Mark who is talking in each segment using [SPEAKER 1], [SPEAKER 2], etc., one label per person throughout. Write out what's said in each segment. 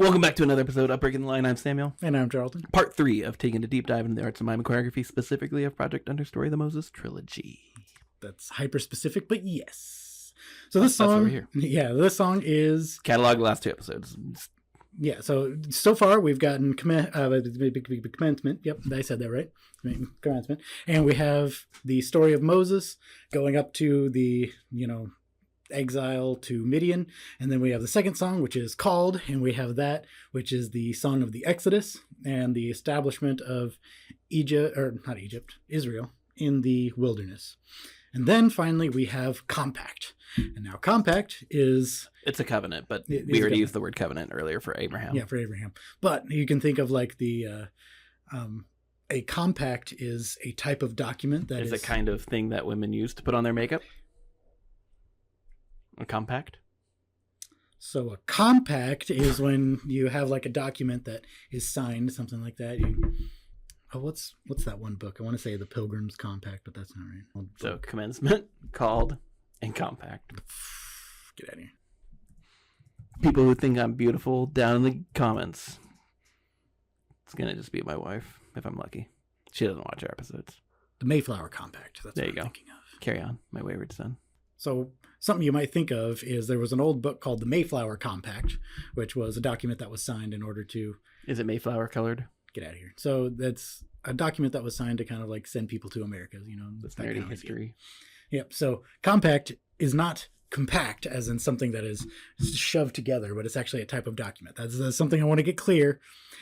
[SPEAKER 1] Welcome back to another episode of Breaking the Line. I'm Samuel.
[SPEAKER 2] And I'm Charleton.
[SPEAKER 1] Part 3 of taking a deep dive into the arts of mime and choreography, specifically of Project Understory, the Moses Trilogy.
[SPEAKER 2] That's hyper specific, but yes. So this song, this song is
[SPEAKER 1] catalog the last 2 episodes.
[SPEAKER 2] Yeah. So far we've gotten commencement. Yep, I said that right. Commencement, and we have the story of Moses going up to the exile to Midian, and then we have the second song, which is called, and we have that, which is the song of the Exodus and the establishment of Israel in the wilderness. And then finally we have compact. And now compact is...
[SPEAKER 1] It's a covenant, but we already used the word covenant earlier for Abraham.
[SPEAKER 2] Yeah, for Abraham. But you can think of like a compact is a type of document that is...
[SPEAKER 1] a kind of thing that women use to put on their makeup. A compact?
[SPEAKER 2] So a compact is when you have like a document that is signed, something like that. What's that one book? I want to say the Pilgrim's Compact, but that's not right.
[SPEAKER 1] So commencement, called, and compact.
[SPEAKER 2] Get out of here.
[SPEAKER 1] People who think I'm beautiful, down in the comments. It's going to just be my wife, if I'm lucky. She doesn't watch our episodes.
[SPEAKER 2] The Mayflower Compact. That's
[SPEAKER 1] there
[SPEAKER 2] what
[SPEAKER 1] you
[SPEAKER 2] I'm
[SPEAKER 1] go.
[SPEAKER 2] thinking of.
[SPEAKER 1] Carry on, my wayward son.
[SPEAKER 2] So something you might think of is there was an old book called the Mayflower Compact, which was a document that was signed in order to...
[SPEAKER 1] Is it Mayflower colored?
[SPEAKER 2] Get out of here. So that's a document that was signed to kind of like send people to America,
[SPEAKER 1] That's nerdy history.
[SPEAKER 2] Yep. So compact is not compact as in something that is shoved together, but it's actually a type of document. That's something I want to get clear.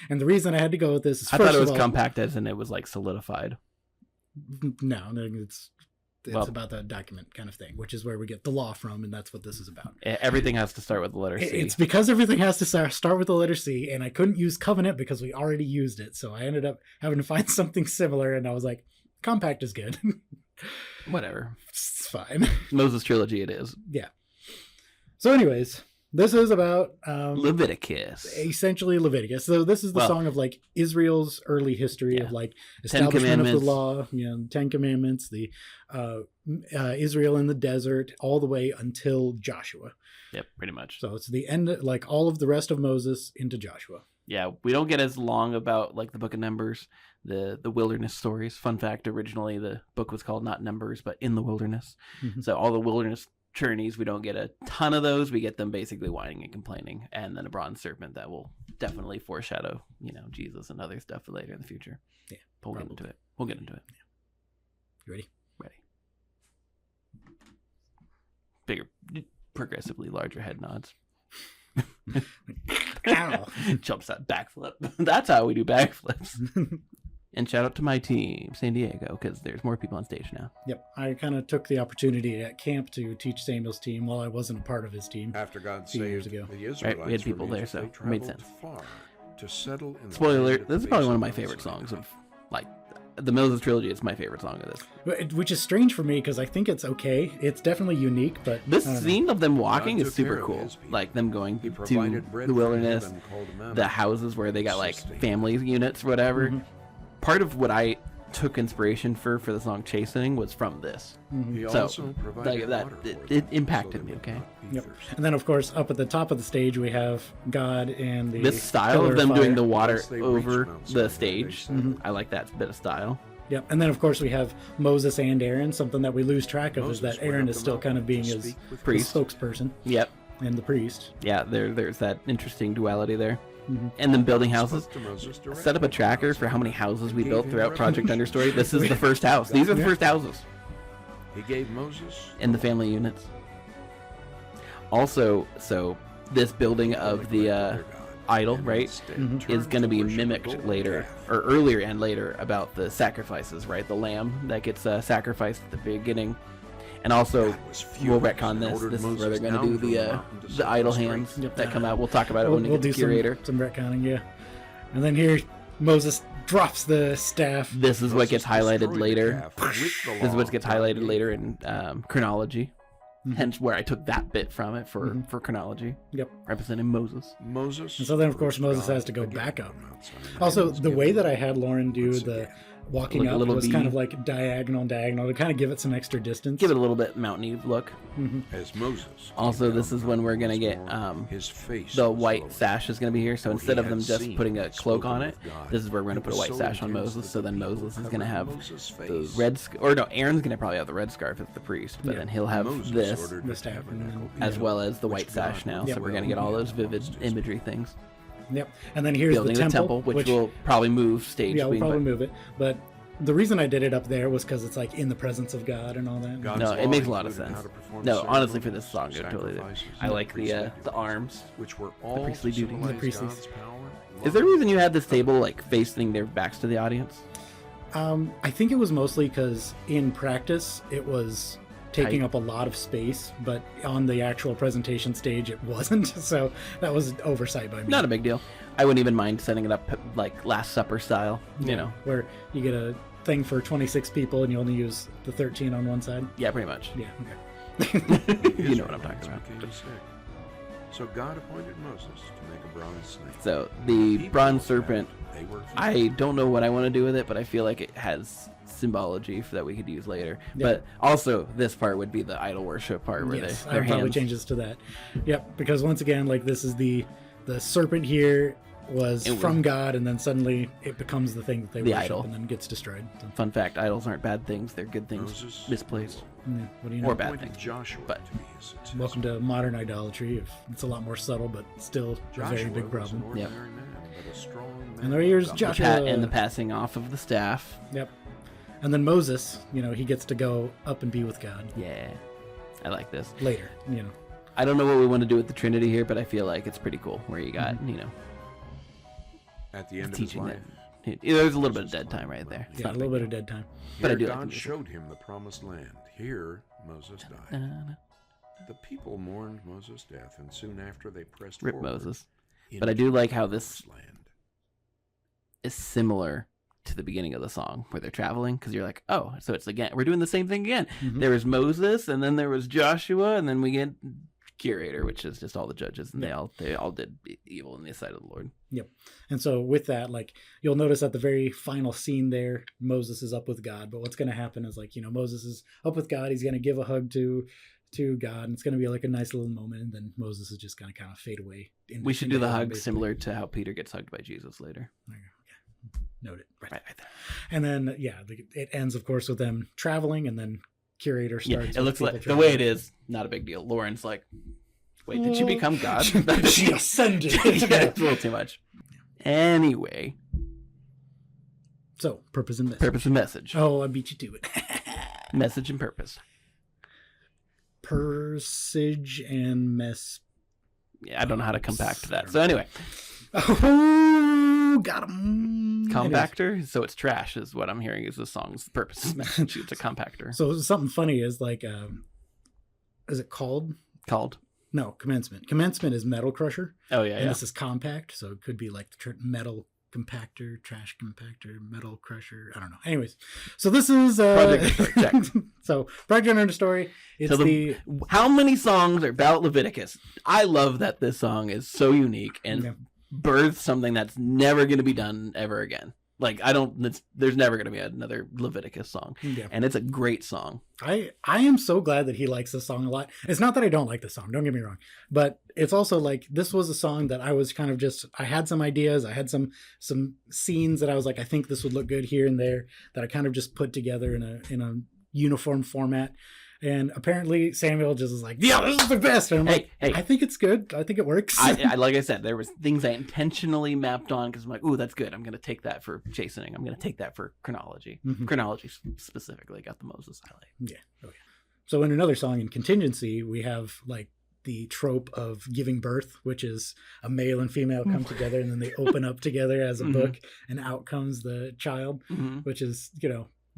[SPEAKER 2] And the reason I had to go with this is
[SPEAKER 1] I thought it was compact as in it was like solidified.
[SPEAKER 2] No, it's about the document kind of thing, which is where we get the law from, and that's what this is about.
[SPEAKER 1] Everything has to start with the letter C.
[SPEAKER 2] It's because everything has to start with the letter C, and I couldn't use covenant because we already used it, so I ended up having to find something similar, and I was like, compact is good.
[SPEAKER 1] Whatever.
[SPEAKER 2] It's fine.
[SPEAKER 1] Moses Trilogy it is.
[SPEAKER 2] Yeah. So anyways... This is about
[SPEAKER 1] Leviticus.
[SPEAKER 2] Essentially Leviticus. So this is the song of like Israel's early history of like establishment of the law, 10 Commandments, the Israel in the desert, all the way until Joshua.
[SPEAKER 1] Yep, pretty much.
[SPEAKER 2] So it's the end, like all of the rest of Moses into Joshua.
[SPEAKER 1] Yeah, we don't get as long about like the Book of Numbers, the wilderness stories. Fun fact: originally the book was called not Numbers, but In the Wilderness. Mm-hmm. So all the wilderness journeys, we don't get a ton of those. We get them basically whining and complaining, and then a bronze serpent that will definitely foreshadow, Jesus and other stuff later in the future.
[SPEAKER 2] Yeah,
[SPEAKER 1] we'll get into it. Yeah.
[SPEAKER 2] You ready?
[SPEAKER 1] Ready. Bigger, progressively larger head nods.
[SPEAKER 2] Ow!
[SPEAKER 1] Jumps out backflip. That's how we do backflips. And shout out to my team, San Diego, because there's more people on stage now.
[SPEAKER 2] Yep. I kind of took the opportunity at camp to teach Samuel's team while I wasn't a part of his team.
[SPEAKER 3] After God
[SPEAKER 2] saved years ago.
[SPEAKER 3] The Israelites,
[SPEAKER 1] right, we had people there, so it made sense.
[SPEAKER 3] To settle in
[SPEAKER 1] Spoiler alert, this is probably one of my favorite songs of, like, the Moses Trilogy is my favorite song of this.
[SPEAKER 2] Which is strange for me, because I think it's okay. It's definitely unique, but...
[SPEAKER 1] This scene of them walking is super cool. Like, them going to the wilderness, the houses where they got, like, family units or whatever. Mm-hmm. Part of what I took inspiration for the song Chastening was from this.
[SPEAKER 2] Mm-hmm.
[SPEAKER 1] So it impacted me, okay?
[SPEAKER 2] Yep. And then, of course, up at the top of the stage, we have God and the...
[SPEAKER 1] This style of them doing the water over the stage, I like that bit of style.
[SPEAKER 2] Yep. And then, of course, we have Moses and Aaron. Something that we lose track of is that Aaron is still kind of being his spokesperson.
[SPEAKER 1] Yep.
[SPEAKER 2] And the priest.
[SPEAKER 1] Yeah, there's that interesting duality there. Mm-hmm. And then building houses. Set up a tracker for how many houses we built throughout Project Understory. This is the first house. These are the first houses.
[SPEAKER 3] He gave Moses
[SPEAKER 1] and the family units. Also, so this building of the idol, right, is going to be mimicked later, or earlier and later, about the sacrifices, right? The lamb that gets sacrificed at the beginning. And also, we'll retcon this. This is where they're going to do the idol hands that come out. We'll talk about it when we get to Curator.
[SPEAKER 2] Some retconning, yeah. And then here, Moses drops the staff.
[SPEAKER 1] This is what gets highlighted later. This is what gets highlighted later in chronology. Hence where I took that bit from it for chronology.
[SPEAKER 2] Yep.
[SPEAKER 1] Representing Moses.
[SPEAKER 2] And so then, of course, Moses has to go back up. Also, the way that I had Lauren do walking
[SPEAKER 1] Like a
[SPEAKER 2] up
[SPEAKER 1] little
[SPEAKER 2] was
[SPEAKER 1] V.
[SPEAKER 2] kind of like diagonal to kind of give it some extra distance.
[SPEAKER 1] Give it a little bit mountainy look.
[SPEAKER 3] As Moses.
[SPEAKER 1] Also,
[SPEAKER 3] came
[SPEAKER 1] this
[SPEAKER 3] down
[SPEAKER 1] is
[SPEAKER 3] the
[SPEAKER 1] when we're
[SPEAKER 3] mountain
[SPEAKER 1] gonna
[SPEAKER 3] once
[SPEAKER 1] get
[SPEAKER 3] more, his face
[SPEAKER 1] the
[SPEAKER 3] was
[SPEAKER 1] white
[SPEAKER 3] lowered.
[SPEAKER 1] sash is gonna be here. So
[SPEAKER 3] For he
[SPEAKER 1] instead of
[SPEAKER 3] had
[SPEAKER 1] them just
[SPEAKER 3] seen
[SPEAKER 1] putting a
[SPEAKER 3] and
[SPEAKER 1] cloak
[SPEAKER 3] spoken
[SPEAKER 1] on it,
[SPEAKER 3] with God.
[SPEAKER 1] this is where we're gonna
[SPEAKER 3] It
[SPEAKER 1] put a
[SPEAKER 3] was
[SPEAKER 1] white
[SPEAKER 3] so
[SPEAKER 1] sash on
[SPEAKER 3] intense
[SPEAKER 1] Moses.
[SPEAKER 3] that
[SPEAKER 1] So
[SPEAKER 3] the
[SPEAKER 1] then
[SPEAKER 3] people
[SPEAKER 1] Moses is
[SPEAKER 3] covered
[SPEAKER 1] gonna have
[SPEAKER 3] Moses'
[SPEAKER 1] the
[SPEAKER 3] face.
[SPEAKER 1] red, or no, Aaron's gonna probably have the red scarf as the priest, but
[SPEAKER 2] Yeah.
[SPEAKER 1] then he'll have
[SPEAKER 3] Moses
[SPEAKER 1] this
[SPEAKER 3] ordered
[SPEAKER 2] the
[SPEAKER 3] the
[SPEAKER 2] staff, and then-
[SPEAKER 3] tabernacle
[SPEAKER 1] as
[SPEAKER 3] built,
[SPEAKER 1] well as the
[SPEAKER 3] which
[SPEAKER 1] white sash
[SPEAKER 3] God
[SPEAKER 1] now.
[SPEAKER 3] would
[SPEAKER 1] So we're
[SPEAKER 3] dwell
[SPEAKER 1] gonna get all
[SPEAKER 3] in
[SPEAKER 1] those vivid
[SPEAKER 3] amongst his
[SPEAKER 1] imagery things.
[SPEAKER 2] Yep. And then here's
[SPEAKER 1] Building
[SPEAKER 2] the temple,
[SPEAKER 1] which will probably move stage.
[SPEAKER 2] yeah, we'll
[SPEAKER 1] being,
[SPEAKER 2] probably
[SPEAKER 1] but-
[SPEAKER 2] move it. But the reason I did it up there was because it's like in the presence of God and all that.
[SPEAKER 3] God's
[SPEAKER 1] No, it
[SPEAKER 3] law
[SPEAKER 1] makes a lot of
[SPEAKER 3] included
[SPEAKER 1] sense.
[SPEAKER 3] how to perform
[SPEAKER 1] No, honestly, for
[SPEAKER 3] ceremonies,
[SPEAKER 1] this song, it totally did.
[SPEAKER 3] sacrifices,
[SPEAKER 1] I like
[SPEAKER 3] priestly
[SPEAKER 1] the
[SPEAKER 3] duties,
[SPEAKER 1] arms.
[SPEAKER 3] which were all
[SPEAKER 1] priestly
[SPEAKER 3] to
[SPEAKER 1] duties.
[SPEAKER 3] symbolize
[SPEAKER 2] The priestly.
[SPEAKER 3] God's power,
[SPEAKER 1] Is there a
[SPEAKER 3] love,
[SPEAKER 1] reason you had this table like facing their backs to the audience?
[SPEAKER 2] I think it was mostly because in practice it was taking
[SPEAKER 1] Tight.
[SPEAKER 2] up a lot of space, but on the actual presentation stage it wasn't. So that was an oversight by me.
[SPEAKER 1] Not a big deal. I wouldn't even mind setting it up like Last Supper style. You know,
[SPEAKER 2] where you get a thing for 26 people and you only use the 13 on one side.
[SPEAKER 1] yeah, pretty much.
[SPEAKER 2] Yeah. Okay.
[SPEAKER 1] You know what I'm talking
[SPEAKER 3] Israel
[SPEAKER 1] about.
[SPEAKER 3] became sick. So God appointed Moses to make a bronze snake.
[SPEAKER 1] So the
[SPEAKER 3] People
[SPEAKER 1] bronze
[SPEAKER 3] looked
[SPEAKER 1] serpent,
[SPEAKER 3] at it, they were
[SPEAKER 1] I don't know what I want to do with it, but I feel like it has symbology that we could use later.
[SPEAKER 2] Yeah.
[SPEAKER 1] But also, this part would be the idol worship part where
[SPEAKER 2] Yes,
[SPEAKER 1] they,
[SPEAKER 2] I
[SPEAKER 1] their
[SPEAKER 2] would probably
[SPEAKER 1] hands.
[SPEAKER 2] change this to that. Yep, because once again, like this is the serpent here was
[SPEAKER 1] It was-
[SPEAKER 2] from God, and then suddenly it becomes the thing that they
[SPEAKER 1] The
[SPEAKER 2] worship,
[SPEAKER 1] idol.
[SPEAKER 2] and then gets destroyed. So,
[SPEAKER 1] Fun fact: idols aren't bad things; they're good things
[SPEAKER 3] Moses
[SPEAKER 1] misplaced.
[SPEAKER 2] yeah, what do you know?
[SPEAKER 1] Or bad
[SPEAKER 3] appointed
[SPEAKER 1] things.
[SPEAKER 3] Joshua
[SPEAKER 1] But-
[SPEAKER 3] to be his successor.
[SPEAKER 2] Welcome to modern idolatry. It's a lot more subtle, but still a
[SPEAKER 3] Joshua
[SPEAKER 2] very big
[SPEAKER 3] was
[SPEAKER 2] problem.
[SPEAKER 3] an ordinary man, but a strong man
[SPEAKER 2] And there here's
[SPEAKER 3] of God.
[SPEAKER 2] Joshua.
[SPEAKER 1] And the passing off of the staff.
[SPEAKER 2] Yep. And then Moses, he gets to go up and be with God
[SPEAKER 1] Yeah, I like this.
[SPEAKER 2] later.
[SPEAKER 1] I don't know what we want to do with the Trinity here, but I feel like it's pretty cool where you got,
[SPEAKER 3] At the end of his
[SPEAKER 1] teaching
[SPEAKER 3] life,
[SPEAKER 1] that. There's a little bit of dead time right there. It's
[SPEAKER 2] Yeah, a
[SPEAKER 1] not
[SPEAKER 2] little
[SPEAKER 1] big
[SPEAKER 2] bit of dead time.
[SPEAKER 1] But I
[SPEAKER 3] here
[SPEAKER 1] do like the
[SPEAKER 3] God
[SPEAKER 1] music.
[SPEAKER 3] showed him the promised land. Here Moses died.
[SPEAKER 1] deal.
[SPEAKER 3] The people mourned Moses' death, and soon after they pressed
[SPEAKER 1] Rip
[SPEAKER 3] forward
[SPEAKER 1] Moses. But I do
[SPEAKER 3] into
[SPEAKER 1] like how
[SPEAKER 3] the
[SPEAKER 1] this
[SPEAKER 3] promised land.
[SPEAKER 1] is similar to the beginning of the song where they're traveling, because you're like, oh, so it's again, we're doing the same thing again.
[SPEAKER 2] Mhm.
[SPEAKER 1] There was Moses, and then there was Joshua, and then we get Curator, which is just all the judges, and they all did evil in the sight of the Lord.
[SPEAKER 2] Yep. And so with that, like you'll notice at the very final scene there, Moses is up with God. But what's going to happen is like, Moses is up with God. He's going to give a hug to God, and it's going to be like a nice little moment. And then Moses is just going to kind of fade away.
[SPEAKER 1] We should do the hug
[SPEAKER 2] basically.
[SPEAKER 1] similar to how Peter gets hugged by Jesus later.
[SPEAKER 2] There you go. Yeah. Note it. Right.
[SPEAKER 1] Right there.
[SPEAKER 2] And then, it ends, of course, with them traveling, and then Curator
[SPEAKER 1] Yeah,
[SPEAKER 2] starts.
[SPEAKER 1] it
[SPEAKER 2] with
[SPEAKER 1] looks like
[SPEAKER 2] people
[SPEAKER 1] the way it
[SPEAKER 2] traveling.
[SPEAKER 1] is, not a big deal. Lauren's like, wait, did she become God?
[SPEAKER 2] She ascended.
[SPEAKER 1] Yeah, it's a little too much. Anyway,
[SPEAKER 2] So, purpose and message.
[SPEAKER 1] purpose and message.
[SPEAKER 2] Oh, I beat you to it.
[SPEAKER 1] Message and purpose.
[SPEAKER 2] Persage and mess.
[SPEAKER 1] Yeah, I don't know how to compact that. So anyway,
[SPEAKER 2] Oh, got him.
[SPEAKER 1] compactor. So it's trash, is what I'm hearing. Is the song's purpose? Message. It's a compactor.
[SPEAKER 2] So something funny is like, is it called?
[SPEAKER 1] Called.
[SPEAKER 2] No, commencement. Commencement is metal crusher,
[SPEAKER 1] Oh yeah,
[SPEAKER 2] and
[SPEAKER 1] yeah.
[SPEAKER 2] this is compact. So it could be like the metal compactor, trash compactor, metal crusher. I don't know. Anyways, so this is
[SPEAKER 1] Project Understory, check.
[SPEAKER 2] So Project Understory. It's
[SPEAKER 1] So how many songs are about Leviticus? I love that this song is so unique and
[SPEAKER 2] Yeah.
[SPEAKER 1] births something that's never going to be done ever again. Like there's never going to be another Leviticus song,
[SPEAKER 2] yeah.
[SPEAKER 1] and it's a great song.
[SPEAKER 2] I am so glad that he likes this song a lot. It's not that I don't like the song, don't get me wrong, but it's also like this was a song that I was kind of I had some ideas, I had some scenes that I was like, I think this would look good here and there, that I kind of just put together in a uniform format. And apparently Samuel just was like, yeah, this is the best. And I'm like,
[SPEAKER 1] Hey.
[SPEAKER 2] I think it's good. I think it works.
[SPEAKER 1] I like I said, there was things I intentionally mapped on because I'm like, ooh, that's good. I'm going to take that for chastening. I'm going to take that for chronology.
[SPEAKER 2] Mhm.
[SPEAKER 1] Chronology specifically got the Moses highlight.
[SPEAKER 2] Yeah. Okay. So in another song, in Contingency, we have like the trope of giving birth, which is a male and female come together and then they open up together as a
[SPEAKER 1] Mhm.
[SPEAKER 2] book, and out comes the child,
[SPEAKER 1] Mm-hmm.
[SPEAKER 2] which is,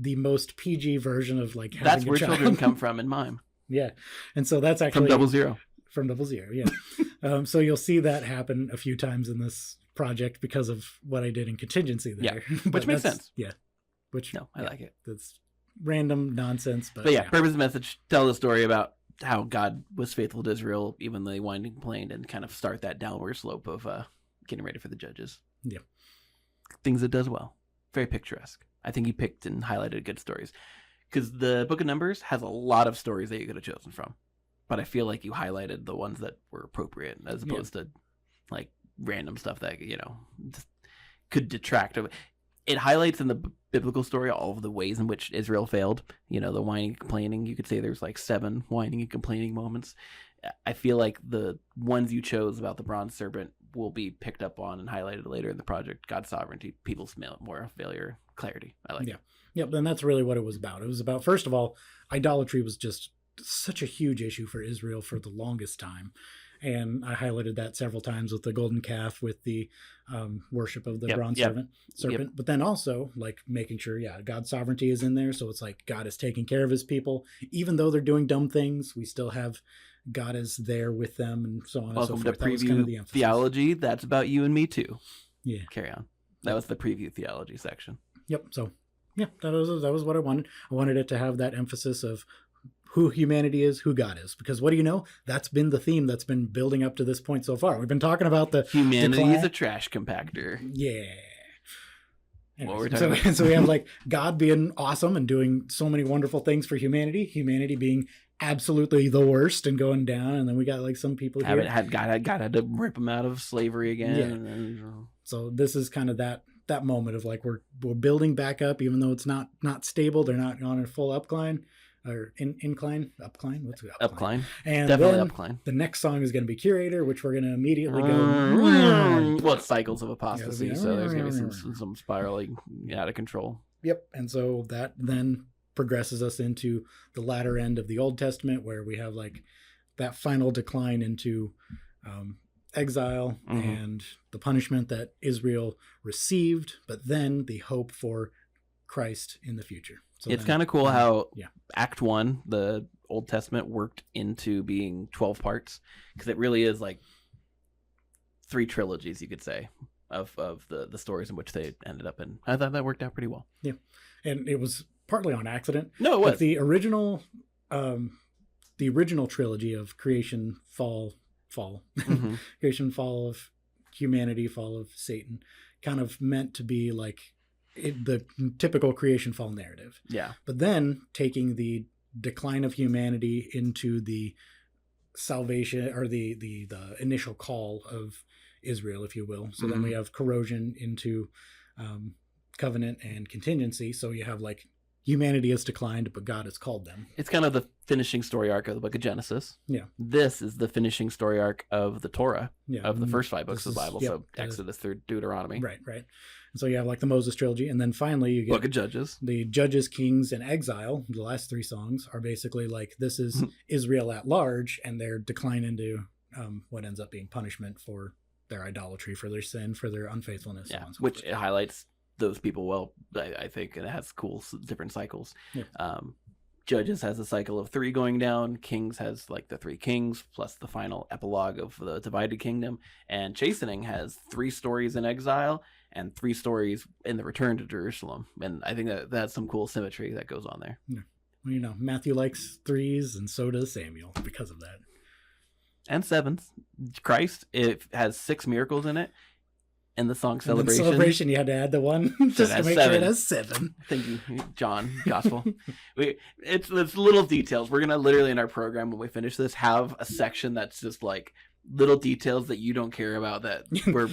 [SPEAKER 2] the most PG version of like having
[SPEAKER 1] That's
[SPEAKER 2] a
[SPEAKER 1] where
[SPEAKER 2] child.
[SPEAKER 1] children come from in Mime.
[SPEAKER 2] Yeah. And so that's
[SPEAKER 1] From
[SPEAKER 2] actually
[SPEAKER 1] 00.
[SPEAKER 2] from 00. Yeah. So you'll see that happen a few times in this project because of what I did in Contingency there.
[SPEAKER 1] Yeah,
[SPEAKER 2] But
[SPEAKER 1] which makes
[SPEAKER 2] that's-
[SPEAKER 1] sense.
[SPEAKER 2] Yeah. Which
[SPEAKER 1] No, I like it.
[SPEAKER 2] That's random nonsense,
[SPEAKER 1] But yeah, purpose and message. Tell the story about how God was faithful to Israel, even though they whined and complained, and kind of start that downward slope of getting ready for the judges.
[SPEAKER 2] Yeah.
[SPEAKER 1] Things it does well. Very picturesque. I think you picked and highlighted good stories. Because the Book of Numbers has a lot of stories that you could have chosen from. But I feel like you highlighted the ones that were appropriate as opposed to like random stuff that, just could detract. It highlights in the biblical story all of the ways in which Israel failed. The whining and complaining. You could say there's like 7 whining and complaining moments. I feel like the ones you chose about the bronze serpent will be picked up on and highlighted later in the project. God's sovereignty, people's moral failure, clarity. I like it.
[SPEAKER 2] Yep, and that's really what it was about. It was about, first of all, idolatry was just such a huge issue for Israel for the longest time. And I highlighted that several times with the golden calf, with the worship of the bronze serpent. But then also like making sure, God's sovereignty is in there. So it's like God is taking care of his people. Even though they're doing dumb things, we still have God is there with them and so on
[SPEAKER 1] Welcome
[SPEAKER 2] and so forth.
[SPEAKER 1] to preview
[SPEAKER 2] kind of the emphasis.
[SPEAKER 1] theology. That's about you and me too.
[SPEAKER 2] Yeah.
[SPEAKER 1] Carry on. That was the preview theology section.
[SPEAKER 2] Yep. So that was what I wanted. I wanted it to have that emphasis of who humanity is, who God is. Because what do you know? That's been the theme that's been building up to this point so far. We've been talking about the
[SPEAKER 1] humanity is a trash compactor.
[SPEAKER 2] Yeah.
[SPEAKER 1] Anyways,
[SPEAKER 2] so we have like God being awesome and doing so many wonderful things for humanity being absolutely the worst and going down, and then we got like some people here
[SPEAKER 1] God had to rip them out of slavery again.
[SPEAKER 2] So this is kind of that moment of like we're building back up, even though it's not stable. They're not on a full upcline or upcline. What's it?
[SPEAKER 1] Upcline.
[SPEAKER 2] And
[SPEAKER 1] definitely
[SPEAKER 2] then
[SPEAKER 1] upcline.
[SPEAKER 2] The next song is going to be Curator, which we're going to immediately go.
[SPEAKER 1] Well, it's cycles of apostasy, so there's going to be some spiraling out of control.
[SPEAKER 2] Yep, and so that then progresses us into the latter end of the Old Testament, where we have like that final decline into exile and the punishment that Israel received, but then the hope for Christ in the future. So
[SPEAKER 1] it's kind of cool how Act 1, the Old Testament, worked into being 12 parts, because it really is like 3 trilogies, you could say, of the stories in which they ended up in. I thought that worked out pretty well. Yeah,
[SPEAKER 2] and it was partly on accident.
[SPEAKER 1] No, it was.
[SPEAKER 2] But the original trilogy of creation, fall, creation, fall of humanity, fall of Satan, kind of meant to be like the typical creation fall narrative.
[SPEAKER 1] Yeah.
[SPEAKER 2] But then taking the decline of humanity into the salvation, or the initial call of Israel, if you will. So then we have corrosion into covenant and contingency. So you have like humanity has declined, but God has called them.
[SPEAKER 1] It's kind of the finishing story arc of the book of Genesis.
[SPEAKER 2] Yeah.
[SPEAKER 1] This is the finishing story arc of the Torah, of the first 5 books of the Bible. So Exodus through Deuteronomy.
[SPEAKER 2] Right. And so you have like the Moses trilogy, and then finally you get
[SPEAKER 1] Book of Judges.
[SPEAKER 2] The Judges, Kings, and Exile. The last 3 songs are basically like this is Israel at large and their decline into what ends up being punishment for their idolatry, for their sin, for their unfaithfulness.
[SPEAKER 1] Yeah,
[SPEAKER 2] so on, so
[SPEAKER 1] which
[SPEAKER 2] forth.
[SPEAKER 1] it highlights those people well, I think, and it has cool different cycles. Yeah. Judges has a cycle of 3 going down. Kings has like the 3 kings plus the final epilogue of the divided kingdom. And Chastening has 3 stories in exile and 3 stories in the return to Jerusalem. And I think that's some cool symmetry that goes on there.
[SPEAKER 2] Yeah. Well, Matthew likes 3s, and so does Samuel because of that.
[SPEAKER 1] And 7s. Christ, it has 6 miracles in it. And the song Celebration.
[SPEAKER 2] Celebration, you had to add the one just to make
[SPEAKER 1] 7.
[SPEAKER 2] sure it has 7.
[SPEAKER 1] Thank you, John. Gospel. It's little details. We're gonna literally in our program when we finish this have a section that's just like little details that you don't care about that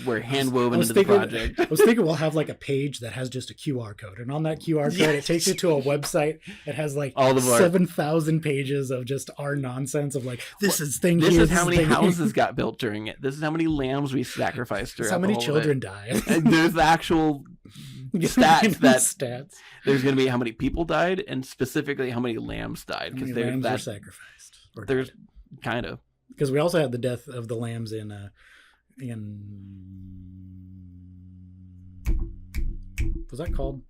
[SPEAKER 1] we're hand woven into the project.
[SPEAKER 2] I was thinking we'll have like a page that has just a QR code, and on that QR code it takes you to a website that has like all 7,000 pages of just our nonsense of like this is
[SPEAKER 1] how many houses got built during it. This is how many lambs we sacrificed during it.
[SPEAKER 2] How many children died.
[SPEAKER 1] And there's the actual stats. There's going to be how many people died and specifically how many lambs died,
[SPEAKER 2] because lambs were sacrificed.
[SPEAKER 1] There's kind of.
[SPEAKER 2] Because we also had the death of the lambs in was that called?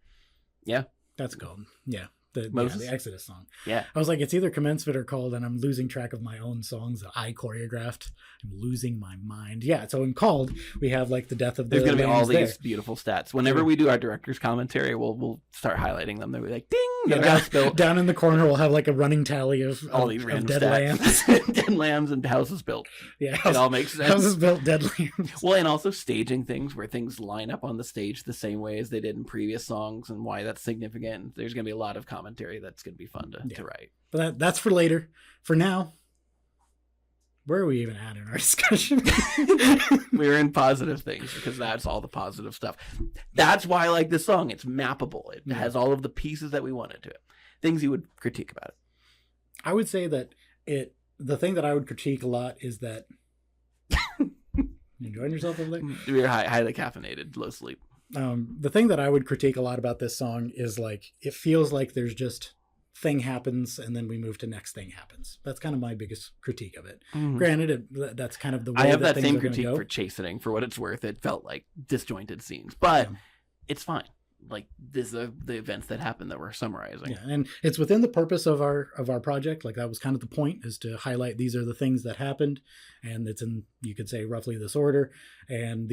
[SPEAKER 1] Yeah,
[SPEAKER 2] that's called. Yeah,
[SPEAKER 1] Moses?
[SPEAKER 2] The Exodus song.
[SPEAKER 1] Yeah.
[SPEAKER 2] I was like, it's either commencement or called, and I'm losing track of my own songs that I choreographed. I'm losing my mind. Yeah, so in called, we have like the death of the
[SPEAKER 1] There's going to be all
[SPEAKER 2] lambs
[SPEAKER 1] these beautiful stats. Whenever we do our director's commentary, we'll start highlighting them. They'll be like, ding!
[SPEAKER 2] Down in the corner, we'll have like a running tally of
[SPEAKER 1] all these random
[SPEAKER 2] dead
[SPEAKER 1] stats.
[SPEAKER 2] lambs.
[SPEAKER 1] Dead lambs and houses built.
[SPEAKER 2] Yeah,
[SPEAKER 1] It all makes sense.
[SPEAKER 2] houses built, dead lambs.
[SPEAKER 1] Well, and also staging things where things line up on the stage the same way as they did in previous songs and why that's significant. There's going to be a lot of commentary that's going to be fun to write.
[SPEAKER 2] But that's for later. For now, where are we even at in our discussion?
[SPEAKER 1] We're in positive things because that's all the positive stuff. That's why I like this song. It's mappable. It has all of the pieces that we wanted to it. Things you would critique about it.
[SPEAKER 2] I would say that the thing that I would critique a lot is that you enjoying yourself over there?
[SPEAKER 1] We're highly caffeinated, low sleep.
[SPEAKER 2] The thing that I would critique a lot about this song is like it feels like there's just thing happens and then we move to next thing happens. That's kind of my biggest critique of it. Mm-hmm. Granted, that's kind of the way
[SPEAKER 1] I have that same critique for Chastening. For what it's worth, it felt like disjointed scenes, but it's fine. Like these are the events that happened that we're summarizing.
[SPEAKER 2] Yeah, and it's within the purpose of our project. Like that was kind of the point, is to highlight these are the things that happened, and it's in, you could say, roughly this order. And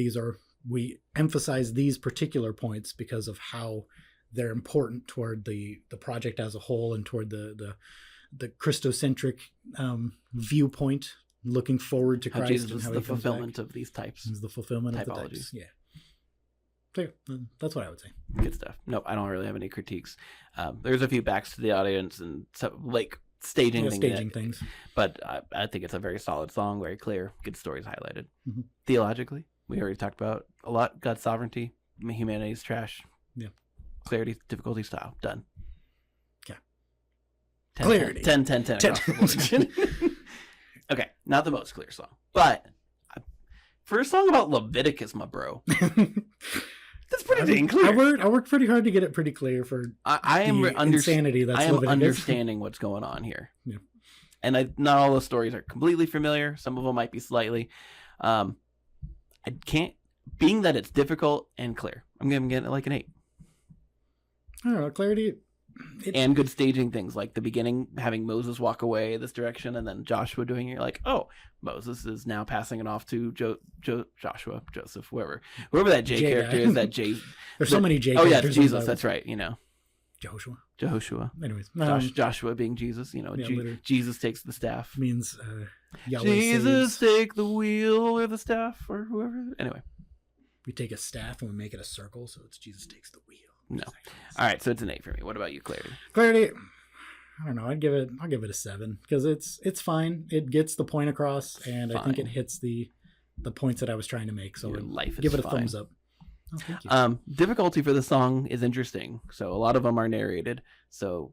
[SPEAKER 2] we emphasize these particular points because of how they're important toward the project as a whole and toward the Christocentric viewpoint, looking forward to Christ.
[SPEAKER 1] Jesus
[SPEAKER 2] and
[SPEAKER 1] is
[SPEAKER 2] how
[SPEAKER 1] the
[SPEAKER 2] he comes
[SPEAKER 1] fulfillment
[SPEAKER 2] back.
[SPEAKER 1] of these types.
[SPEAKER 2] Is the fulfillment of the
[SPEAKER 1] typology.
[SPEAKER 2] types. Yeah. So that's what I would say.
[SPEAKER 1] Good stuff. Nope, I don't really have any critiques. There's a few backs to the audience and like staging things. But I think it's a very solid song, very clear, good stories highlighted. Mm-hmm. Theologically, we already talked about a lot. God's sovereignty, humanity's trash.
[SPEAKER 2] Yeah.
[SPEAKER 1] Clarity, difficulty, style. Done.
[SPEAKER 2] Yeah.
[SPEAKER 1] Clarity. 10 across the board. Okay, not the most clear song, but for a song about Leviticus, my bro. That's pretty dang clear.
[SPEAKER 2] I worked pretty hard to get it pretty clear for insanity that's Leviticus.
[SPEAKER 1] Understanding what's going on here.
[SPEAKER 2] Yeah.
[SPEAKER 1] And not all the stories are completely familiar. Some of them might be slightly. I can't, being that it's difficult and clear, I'm going to get it like an 8.
[SPEAKER 2] I don't know, clarity.
[SPEAKER 1] And good staging things, like the beginning, having Moses walk away this direction, and then Joshua doing it. Like, oh, Moses is now passing it off to Joshua, Joseph, whoever that J character is. That J.
[SPEAKER 2] There's so many J.
[SPEAKER 1] Oh yeah,
[SPEAKER 2] characters
[SPEAKER 1] Jesus. That's right. You know,
[SPEAKER 2] Joshua. Anyways,
[SPEAKER 1] Joshua being Jesus. You know, Jesus takes the staff.
[SPEAKER 2] Means Yahweh
[SPEAKER 1] Jesus
[SPEAKER 2] saves.
[SPEAKER 1] take the wheel or the staff or whoever. Anyway,
[SPEAKER 2] we take a staff and we make it a circle, so it's Jesus takes the wheel.
[SPEAKER 1] No. All right, so it's an 8 for me. What about you, Clarity?
[SPEAKER 2] Clarity, I don't know. I'll give it a 7 because it's fine. It gets the point across, and I think it hits the points that I was trying to make. So give it a thumbs up. Oh, thank you.
[SPEAKER 1] Difficulty for the song is interesting. So a lot of them are narrated. So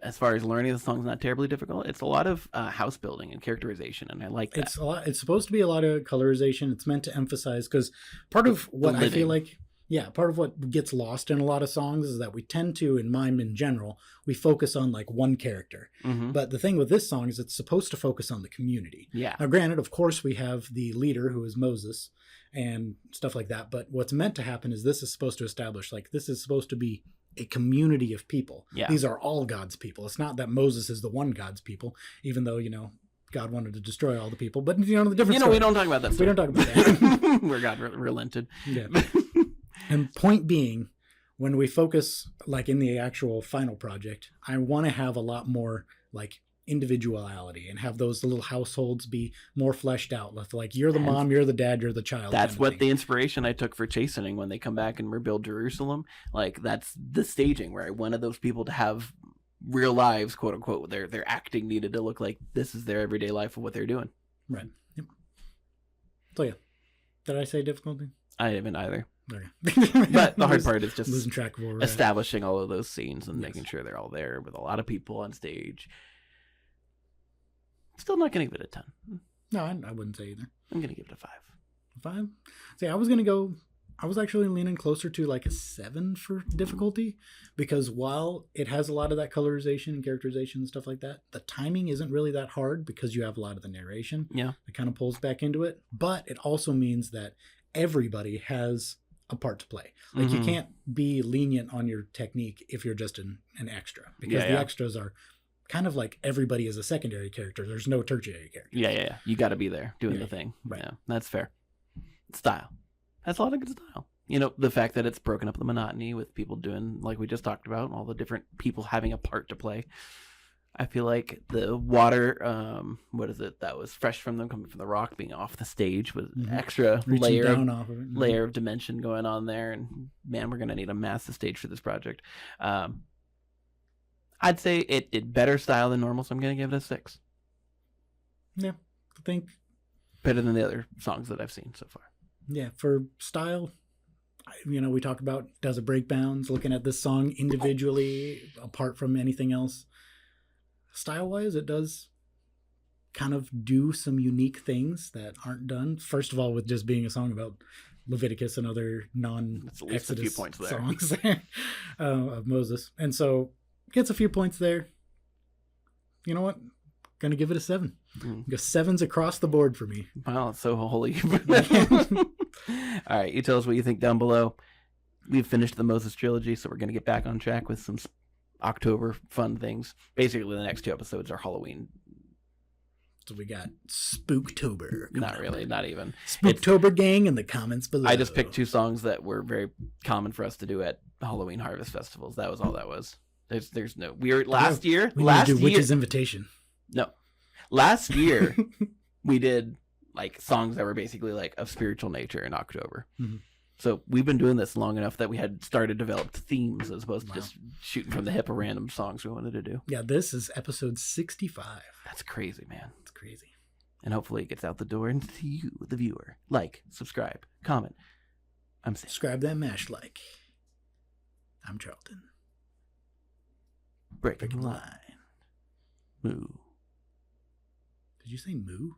[SPEAKER 1] as far as learning the song's not terribly difficult. It's a lot of house building and characterization, and I like that.
[SPEAKER 2] It's supposed to be a lot of colorization. It's meant to emphasize, because part of what I feel like. Yeah, part of what gets lost in a lot of songs is that we tend to, in mime in general, we focus on like one character. Mm-hmm. But the thing with this song is it's supposed to focus on the community.
[SPEAKER 1] Yeah.
[SPEAKER 2] Now, granted, of course, we have the leader who is Moses and stuff like that. But what's meant to happen is this is supposed to establish, like, this is supposed to be a community of people.
[SPEAKER 1] Yeah.
[SPEAKER 2] These are all God's people. It's not that Moses is the one God's people, even though, God wanted to destroy all the people. But, the difference.
[SPEAKER 1] We don't talk about that stuff.
[SPEAKER 2] We don't talk about that.
[SPEAKER 1] Where God relented.
[SPEAKER 2] Yeah. And point being, when we focus like in the actual final project, I want to have a lot more like individuality and have those little households be more fleshed out. Like you're the mom, you're the dad, you're the child.
[SPEAKER 1] That's what the inspiration I took for Chastening when they come back and rebuild Jerusalem. Like that's the staging where I wanted those people to have real lives, quote unquote. Their acting needed to look like this is their everyday life of what they're doing.
[SPEAKER 2] Right. Yep. So yeah, did I say difficulty?
[SPEAKER 1] I haven't either.
[SPEAKER 2] Okay.
[SPEAKER 1] But the hard part is just
[SPEAKER 2] losing track of where we're
[SPEAKER 1] establishing all of those scenes and making sure they're all there with a lot of people on stage. Still not going to give it a 10.
[SPEAKER 2] No, I wouldn't say either.
[SPEAKER 1] I'm going to give it a 5.
[SPEAKER 2] 5? See, I was actually leaning closer to like a 7 for difficulty, because while it has a lot of that colorization and characterization and stuff like that, the timing isn't really that hard because you have a lot of the narration.
[SPEAKER 1] Yeah.
[SPEAKER 2] It kind of pulls back into it. But it also means that everybody has a part to play. Like you can't be lenient on your technique if you're just an extra, because the extras are kind of like everybody is a secondary character. There's no tertiary character.
[SPEAKER 1] Yeah. You got to be there doing the thing.
[SPEAKER 2] Right.
[SPEAKER 1] Yeah, that's fair. Style. That's a lot of good style. You know, the fact that it's broken up the monotony with people doing, like we just talked about, all the different people having a part to play. I feel like the water, what is it, that was fresh from them coming from the rock, being off the stage with extra layer of dimension going on there. And man, we're going to need a massive stage for this project. I'd say it did better style than normal, so I'm going to give it a 6.
[SPEAKER 2] Yeah, I think.
[SPEAKER 1] Better than the other songs that I've seen so far.
[SPEAKER 2] Yeah, for style, you know, we talk about does it break bounds, looking at this song individually, apart from anything else. Style-wise, it does kind of do some unique things that aren't done. First of all, with just being a song about Leviticus and other non-Exodus songs of Moses. And so, gets a few points there. You know what? Gonna give it a 7. Because 7's across the board for me.
[SPEAKER 1] Wow, it's so holy. All right, you tell us what you think down below. We've finished the Moses trilogy, so we're going to get back on track with some October fun things. Basically, the next 2 episodes are Halloween.
[SPEAKER 2] So we got Spooktober.
[SPEAKER 1] Not really, not even.
[SPEAKER 2] Spooktober gang in the comments below.
[SPEAKER 1] I just picked 2 songs that were very common for us to do at Halloween harvest festivals. That was all that was. There's no. We were last year.
[SPEAKER 2] We need to do Witch's Invitation.
[SPEAKER 1] No, last year we did like songs that were basically like of spiritual nature in October. So we've been doing this long enough that we had started developed themes as opposed to just shooting from the hip of random songs we wanted to do.
[SPEAKER 2] Yeah, this is episode 65.
[SPEAKER 1] That's crazy, man.
[SPEAKER 2] It's crazy.
[SPEAKER 1] And hopefully it gets out the door and to you, the viewer. Like, subscribe, comment. I'm Sam.
[SPEAKER 2] Subscribe that mash like. I'm Charleton.
[SPEAKER 1] Breaking the line. Moo.
[SPEAKER 2] Did you say moo?